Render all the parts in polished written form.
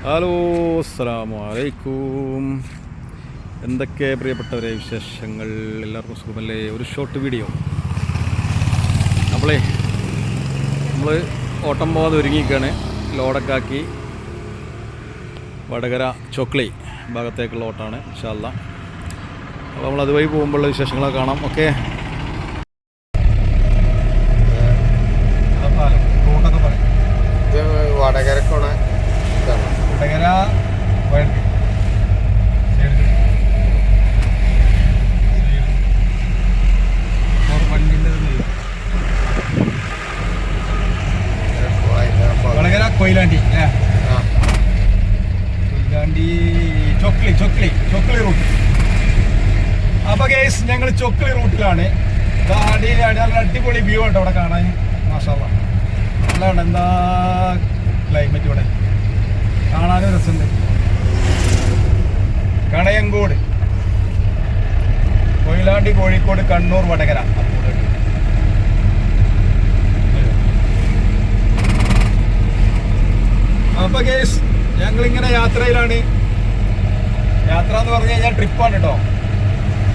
Hello, അസ്സലാമു അലൈക്കും. എന്തൊക്കെ പ്രിയപ്പെട്ടവരെ വിശേഷങ്ങൾ? എല്ലാവർക്കും സുഖമല്ലേ? ഒരു ഷോർട്ട് വീഡിയോ. നമ്മൾ ഓട്ടം പോകാതെ ഒരുങ്ങിയിരിക്കുകയാണ്. ലോഡൊക്കെ ആക്കി വടകര ചൊക്ലി ഭാഗത്തേക്കുള്ള ഓട്ടമാണ് ഇൻഷാ അല്ലാഹ്. അപ്പോൾ നമ്മൾ അതുവഴി പോകുമ്പോഴുള്ള വിശേഷങ്ങളൊക്കെ കാണാം. ഓക്കെ, വടകരക്കോണ വടകര വടകര കൊയിലാണ്ടി കൊയിലാണ്ടി ചൊക്ലി റൂട്ട്. അപ്പൊ ഗൈസ്, ഞങ്ങൾ ചൊക്ലി റൂട്ടിലാണ്. അടിപൊളി വ്യൂ ഉണ്ട് ഇവിടെ കാണാൻ. മാഷാ അല്ലാഹ്, നല്ല എന്താ ക്ലൈമറ്റ് ഇവിടെ കാണാനും രസമുണ്ട്. കണയങ്കോട്, കൊയിലാണ്ടി, കോഴിക്കോട്, കണ്ണൂർ, വടകര. അപ്പൊ ഗേസ്, ഞങ്ങളിങ്ങനെ യാത്രയിലാണ്. യാത്ര എന്ന് പറഞ്ഞു കഴിഞ്ഞാൽ ട്രിപ്പാണ് കേട്ടോ.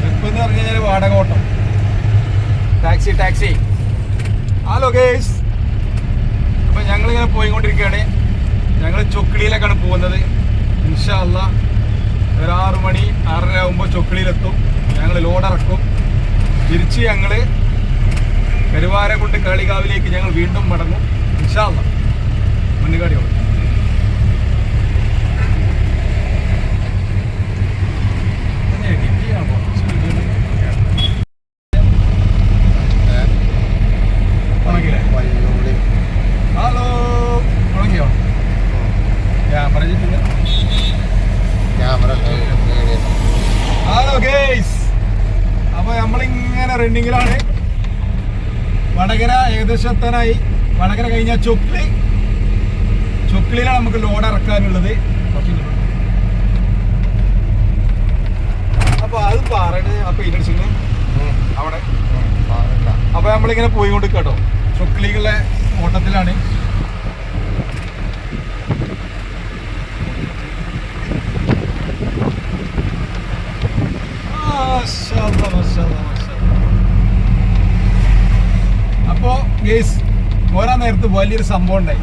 ട്രിപ്പ് എന്ന് പറഞ്ഞു കഴിഞ്ഞാൽ വാടക ഓട്ടം, ടാക്സി. ഹലോ ഗേസ്, അപ്പൊ ഞങ്ങളിങ്ങനെ പോയിക്കൊണ്ടിരിക്കുകയാണ്. ഞങ്ങൾ ചൊക്ലിയിലേക്കാണ് പോകുന്നത്. ഇൻഷാ അല്ലാഹ് ഒരു 6 മണി 6:30 ആകുമ്പോൾ ചൊക്ലിയിലെത്തും. ഞങ്ങൾ ലോഡിറക്കും. തിരിച്ച് ഞങ്ങൾ കരുവാരക്കുണ്ട് കാളികാവിലേക്ക് ഞങ്ങൾ വീണ്ടും മടങ്ങും ഇൻഷാ അല്ലാഹ്. മുന്നുകാടിയോട് ഹലോ, തുടങ്ങിയോ? ഹലോ ഗേയ്സ്, അപ്പൊ നമ്മളിങ്ങനെ റണ്ണിങ്ങിലാണ്. വടകര ഏകദേശം എത്താനായി. വടകര കഴിഞ്ഞാൽ ചൊക്ലിയിലാണ് നമുക്ക് ലോഡ് ഇറക്കാനുള്ളത്. അപ്പൊ അത് പറയുന്നത് അപ്പൊ ഇൻഡസ്ട്രിയിൽ അവിടെ. അപ്പൊ നമ്മളിങ്ങനെ പോയിക്കൊണ്ട് കേട്ടോ, ചൊക്ലികളുടെ ഓട്ടത്തിലാണ്. അപ്പോ ഗേസ്, പോരാൻ നേരത്ത് വലിയൊരു സംഭവം ഉണ്ടായി.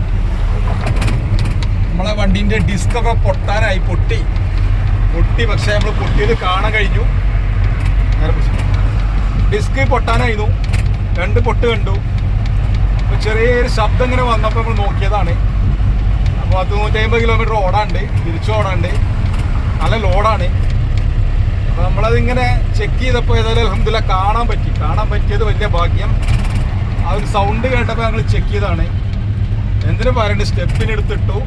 നമ്മളെ വണ്ടീന്റെ ഡിസ്ക് ഒക്കെ പൊട്ടി. പക്ഷെ നമ്മൾ പൊട്ടിയത് കാണാൻ കഴിഞ്ഞു. ഡിസ്ക് പൊട്ടാനായിരുന്നു. 2 പൊട്ട് കണ്ടു. അപ്പോൾ ചെറിയൊരു ശബ്ദം ഇങ്ങനെ വന്നപ്പോൾ നമ്മൾ നോക്കിയതാണ്. അപ്പോൾ 150 കിലോമീറ്റർ ഓടാണ്ട്, തിരിച്ചു ഓടാണ്ട്, നല്ല ലോഡാണ്. അപ്പോൾ നമ്മളതിങ്ങനെ ചെക്ക് ചെയ്തപ്പോൾ ഏതായാലും അൽഹംദുലില്ലാഹ് കാണാൻ പറ്റിയത് വലിയ ഭാഗ്യം. ആ ഒരു സൗണ്ട് കേട്ടപ്പോൾ ഞങ്ങൾ ചെക്ക് ചെയ്താണ്. എന്തിനു പറയണ്ട്, സ്റ്റെപ്പിനെടുത്തിട്ടു,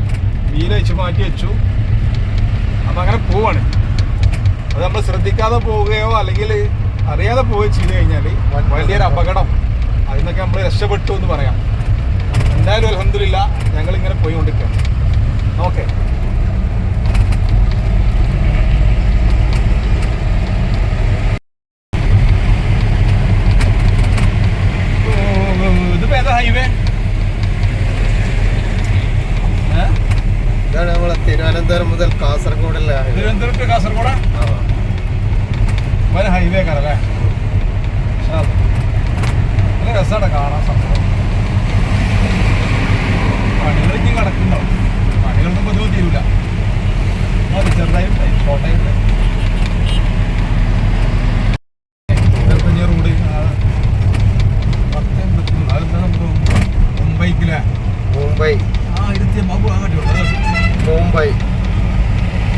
വീലഴിച്ച് മാറ്റി വെച്ചു. അപ്പം അങ്ങനെ പോവാണ്. അത് നമ്മൾ ശ്രദ്ധിക്കാതെ പോവുകയോ അല്ലെങ്കിൽ അറിയാതെ പോവുകയോ ചെയ്ത് കഴിഞ്ഞാൽ വലിയൊരു അപകടം. അതിൽ നിന്നൊക്കെ നമ്മൾ രക്ഷപ്പെട്ടു എന്ന് പറയാം. എന്തായാലും അൽഹംദുലില്ലാഹ് ഞങ്ങളിങ്ങനെ പോയിക്കൊണ്ടിരിക്കുകയാണ്. ഓക്കെ, ഇതിപ്പോ ഏതാ ഹൈവേ? ഇതാണ് നമ്മളെ തിരുവനന്തപുരം മുതൽ കാസർഗോഡല്ലേ? തിരുവനന്തപുരം ടു കാസർഗോഡാ വരെ ഹൈവേ കാരല്ലേ? നല്ല രസമാണ് കാണാൻ. സംഭവം പണികളിലേക്ക് കിടക്കുന്നുണ്ടാവും. പണികളൊന്നും പൊതുവെ തീരൂല. അത് ചെറുതായിട്ട് ഷോർട്ടായിട്ട് റോഡ് 1083. മുംബൈക്കിലെ മുംബൈ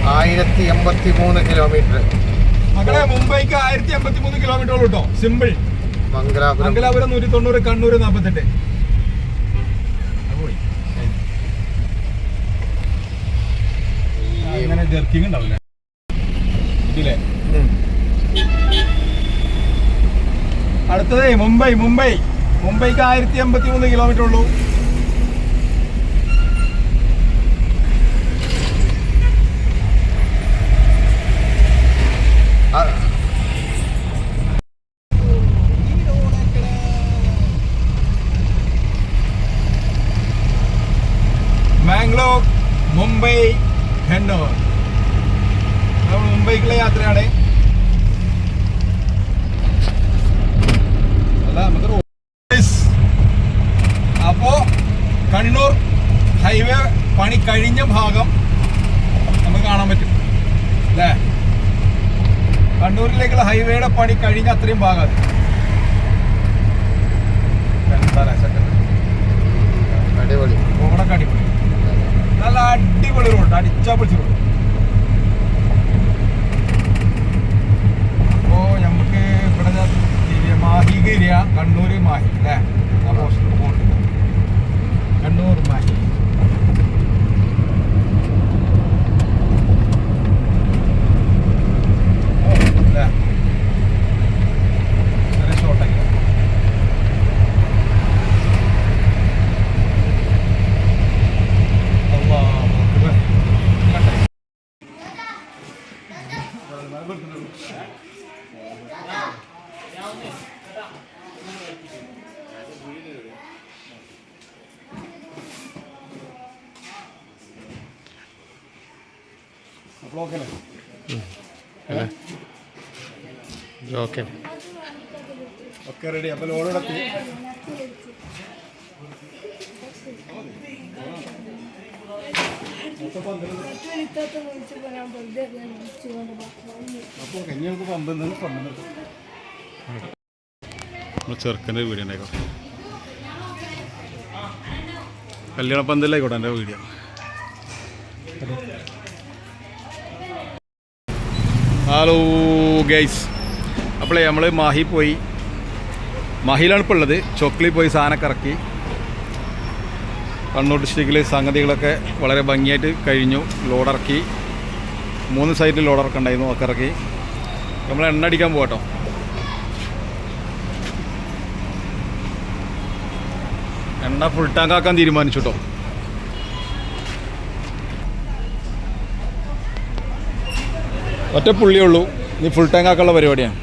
1083 കിലോമീറ്റർ. മക്കളെ, മുംബൈക്ക് 1083 കിലോമീറ്റർ കേട്ടോ. സിമ്പിൾ. മംഗലാപുരം 190, കണ്ണൂർ 48. അങ്ങനെ ജെർക്കിങ് ഉണ്ടാവില്ല ഇതിലെ. അടുത്തത് മുംബൈക്ക് 1083 കിലോമീറ്റർ ഉള്ളൂ. മാംഗ്ലൂർ, മുംബൈ, ഹെന്നോവർ. നമ്മൾ മുംബൈക്കുള്ള യാത്രയാണ്. അല്ല നമുക്ക് അപ്പോൾ കണ്ണൂർ ഹൈവേ പണി കഴിഞ്ഞ ഭാഗം നമുക്ക് കാണാൻ പറ്റും അല്ലേ? കണ്ണൂരിലേക്കുള്ള ഹൈവേയുടെ പണി കഴിഞ്ഞ അത്രയും ഭാഗം അത്. അടിപൊളി റോഡൊക്കെ അടിപൊളി, നല്ല അടിപൊളി റോഡ്, അടിച്ചാ പൊളിച്ച റോഡ്. അപ്പോൾ നമുക്ക് ഇവിടെ മാഹിക്ക് ഏരിയ, കണ്ണൂർ മാഹി അല്ലേ? ആ പോസ്റ്റ് പോകുന്നുണ്ട്, കണ്ണൂർ മാഹി. അല്ലേ? ചെറിയ ഷോട്ടൊക്കെ. ഓക്കെ ഒക്കെ റെഡി. അപ്പോൾ ലോഡ് എടുത്തി. ചെറുക്കൻ്റെ വീഡിയോ ഉണ്ടായിക്കോട്ടെ, കല്യാണ പന്തലായിക്കോട്ടെ എൻ്റെ വീഡിയോ. ഹലോ ഗൈസ്, അപ്പോളേ നമ്മൾ മാഹി പോയി. മാഹിയിലാണ് ഇപ്പോൾ ഉള്ളത്. ചോക്ലി പോയി സാധനമൊക്കെ ഇറക്കി. കണ്ണൂർ ഡിസ്ട്രിക്റ്റിൽ സംഗതികളൊക്കെ വളരെ ഭംഗിയായിട്ട് കഴിഞ്ഞു. ലോഡിറക്കി, 3 സൈറ്റിൽ ലോഡിറക്കുണ്ടായിരുന്നു, ഒക്കെ ഇറക്കി. നമ്മൾ എണ്ണ അടിക്കാൻ പോകട്ടോ. എണ്ണ ഫുൾ ടാങ്ക് ആക്കാൻ തീരുമാനിച്ചു കേട്ടോ. ഒറ്റ പുള്ളിയേ ഉള്ളൂ, ഇനി ഫുൾ ടാങ്ക് ആക്കാനുള്ള പരിപാടിയാണ്.